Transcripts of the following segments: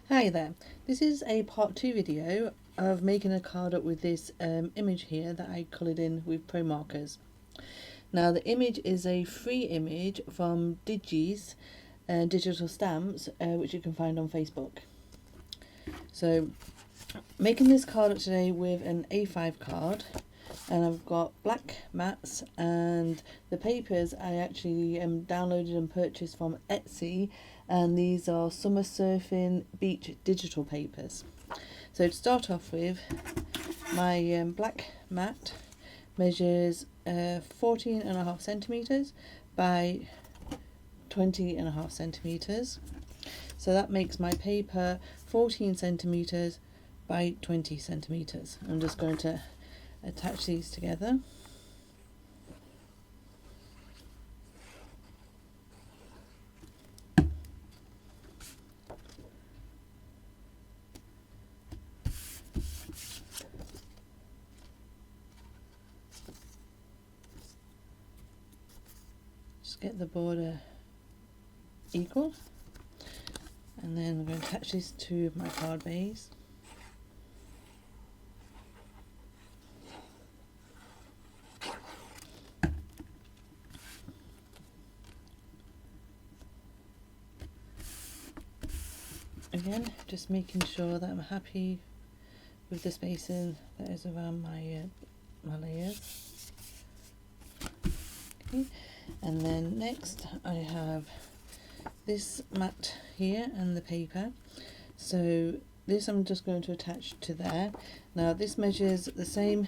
Hi there, this is a part 2 video of making a card up with this image here that I coloured in with Pro Markers. Now the image is a free image from Dij-eez digital stamps which you can find on Facebook. So making this card up today with an A5 card, and I've got black mats, and the papers I actually downloaded and purchased from Etsy, and these are summer surfing beach digital papers. So to start off with, my black mat measures 14.5 centimeters by 20.5 centimeters. So that makes my paper 14 centimeters by 20 centimeters. I'm just going to attach these together. Just get the border equal, and then I'm going to attach this to my card base. Again, just making sure that I'm happy with the spacing that is around my layers. Okay. And then next I have this mat here and the paper. So this I'm just going to attach to there. Now this measures the same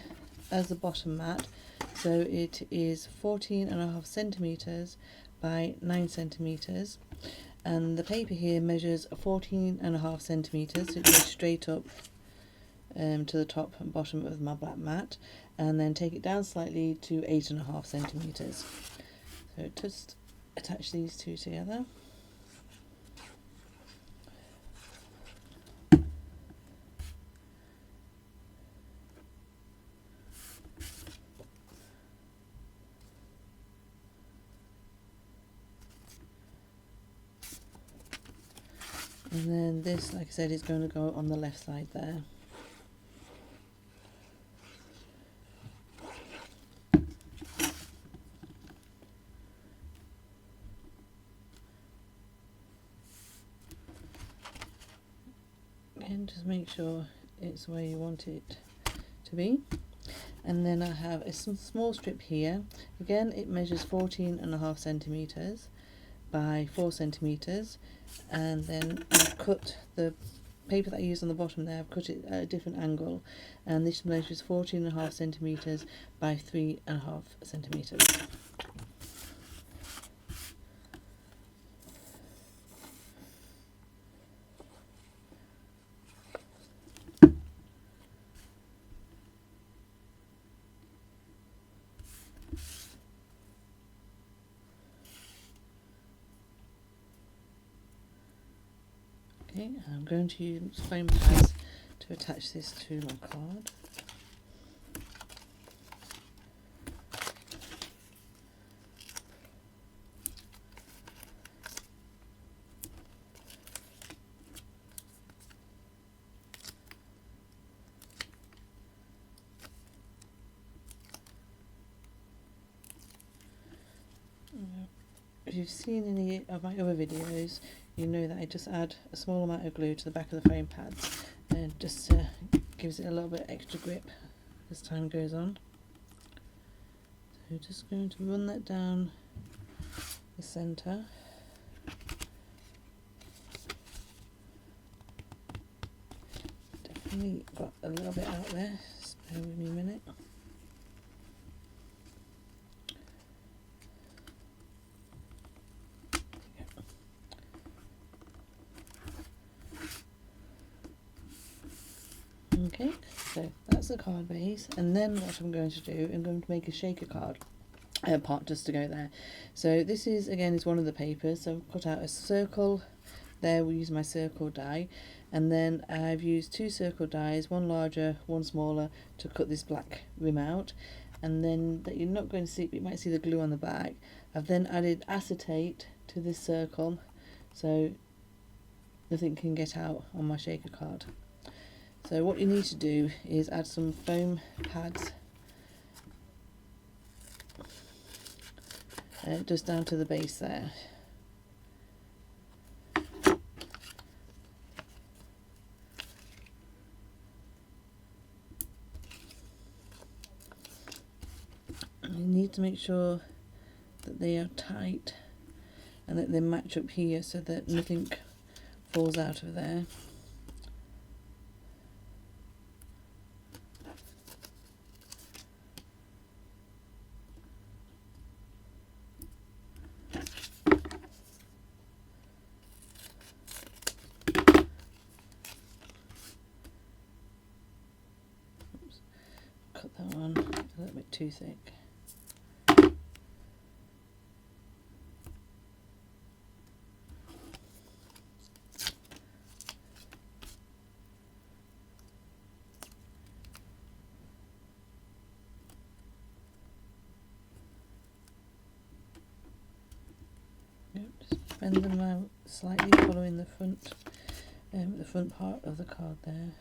as the bottom mat, so it is 14.5 centimeters by 9 centimeters, and the paper here measures 14.5 centimeters, so it goes straight up to the top and bottom of my black mat, and then take it down slightly to 8.5 centimeters. So just attach these two together. And then this, like I said, is going to go on the left side there. Again, just make sure it's where you want it to be. And then I have a small strip here. Again, it measures 14.5 centimeters by 4 centimeters, and then I've cut the paper that I used on the bottom there, I've cut it at a different angle, and this measures 14.5 centimeters by 3.5 centimeters. Okay, I'm going to use foam pads to attach this to my card. If you've seen any of my other videos, you know that I just add a small amount of glue to the back of the foam pads, and just gives it a little bit extra grip as time goes on. So just going to run that down the centre. Definitely got a little bit out there, just bear with me a minute. Okay, so that's the card base, and then what I'm going to do, I'm going to make a shaker card part just to go there. So this is, again, is one of the papers, so I've cut out a circle there, we'll use my circle die, and then I've used 2 circle dies, one larger, one smaller, to cut this black rim out. And then that you're not going to see, but you might see the glue on the back, I've then added acetate to this circle, so nothing can get out on my shaker card. So what you need to do is add some foam pads just down to the base there. You need to make sure that they are tight and that they match up here so that nothing falls out of there. Oops, cut that one a little bit too thick. Just bend them out slightly, following the front part of the card there.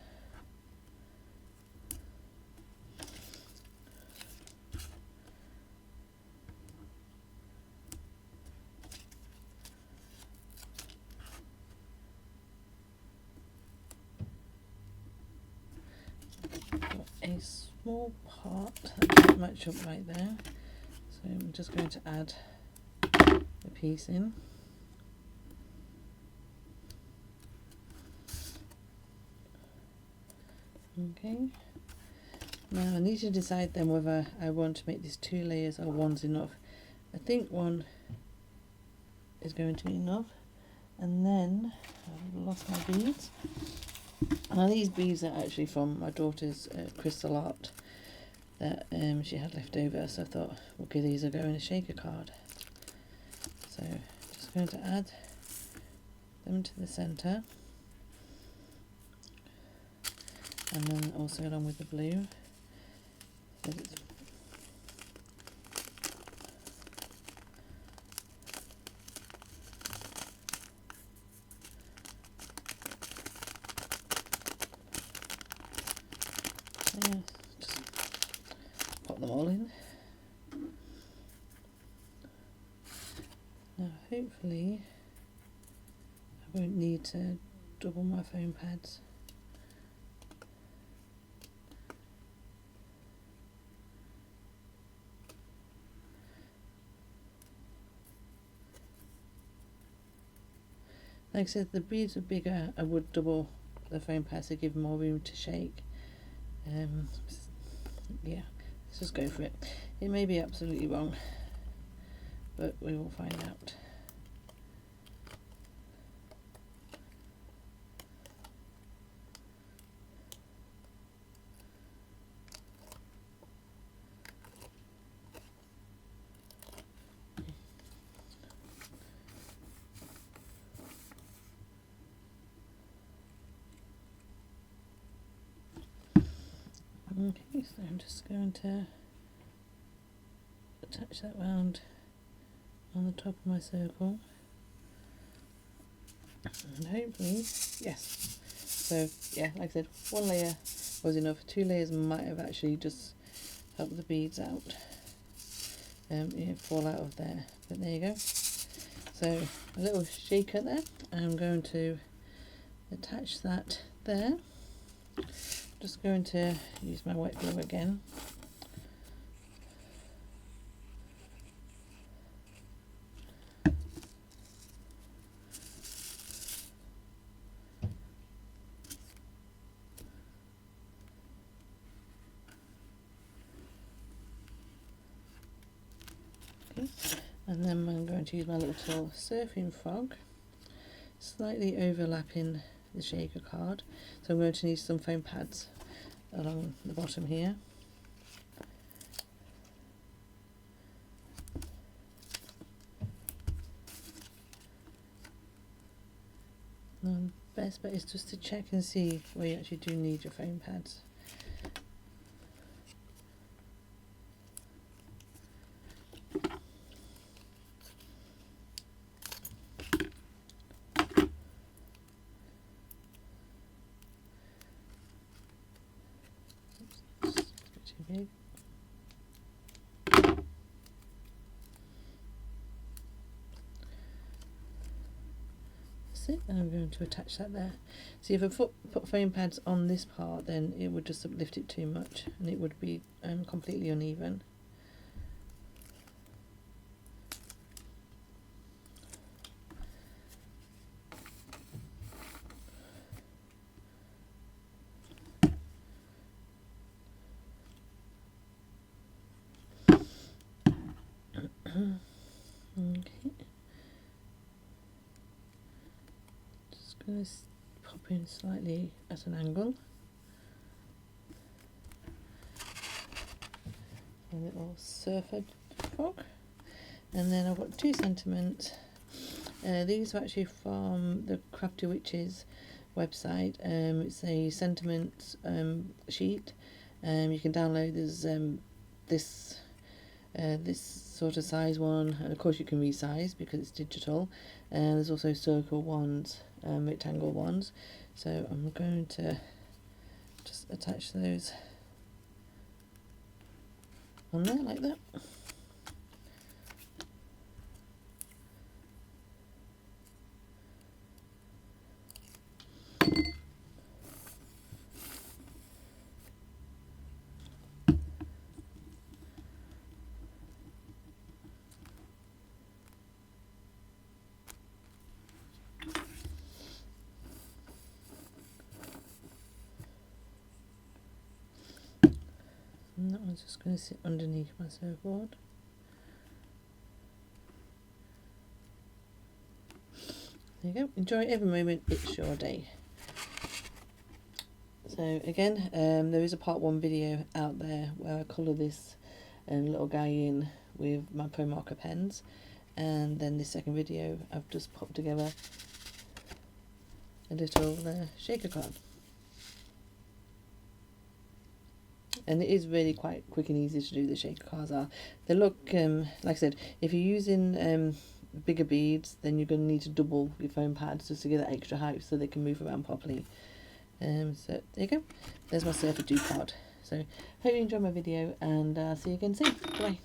Got a small part that doesn't match up right there, so I'm just going to add a piece in. Okay, now I need to decide then whether I want to make this 2 layers or one's enough. I think one is going to be enough, and then I've lost my beads. Now these beads are actually from my daughter's crystal art that she had left over, so I thought we'll give these a go in a shaker card. So just going to add them to the centre, and then also along with the blue. So it's just pop them all in. Now hopefully I won't need to double my foam pads. Like I said, if the beads are bigger, I would double the foam pads to give more room to shake. Yeah, let's just go for it. It may be absolutely wrong, but we will find out. Okay, so I'm just going to attach that round on the top of my circle, and hopefully, yes. So yeah, like I said, 1 layer was enough. 2 layers might have actually just helped the beads out, fall out of there. But there you go. So a little shaker there. I'm going to attach that there. Just going to use my wet glue again. Okay. And then I'm going to use my little surfing frog, slightly overlapping the shaker card. So I'm going to need some foam pads along the bottom here. And the best bet is just to check and see where you actually do need your foam pads. Okay. That's it, and I'm going to attach that there. See, if I put foam pads on this part, then it would just lift it too much and it would be completely uneven. Okay. Just going to pop in slightly at an angle. A little surfer frog. And then I've got 2 sentiments. These are actually from the Crafty Witches website. It's a sentiment sheet. You can download this sort of size one, and of course you can resize because it's digital. There's also circle ones, rectangle ones. So I'm going to just attach those on there like that. And that one's just going to sit underneath my surfboard. There you go. Enjoy every moment, it's your day. So again, there is a part 1 video out there where I colour this little guy in with my Pro Marker pens, and then this second video I've just popped together a little shaker card. And it is really quite quick and easy to do. The shaker cards are. They look, like I said, if you're using bigger beads, then you're going to need to double your foam pads just to get that extra height so they can move around properly. So there you go. There's my surfer dupe card. So hope you enjoyed my video, and see you again soon. Bye.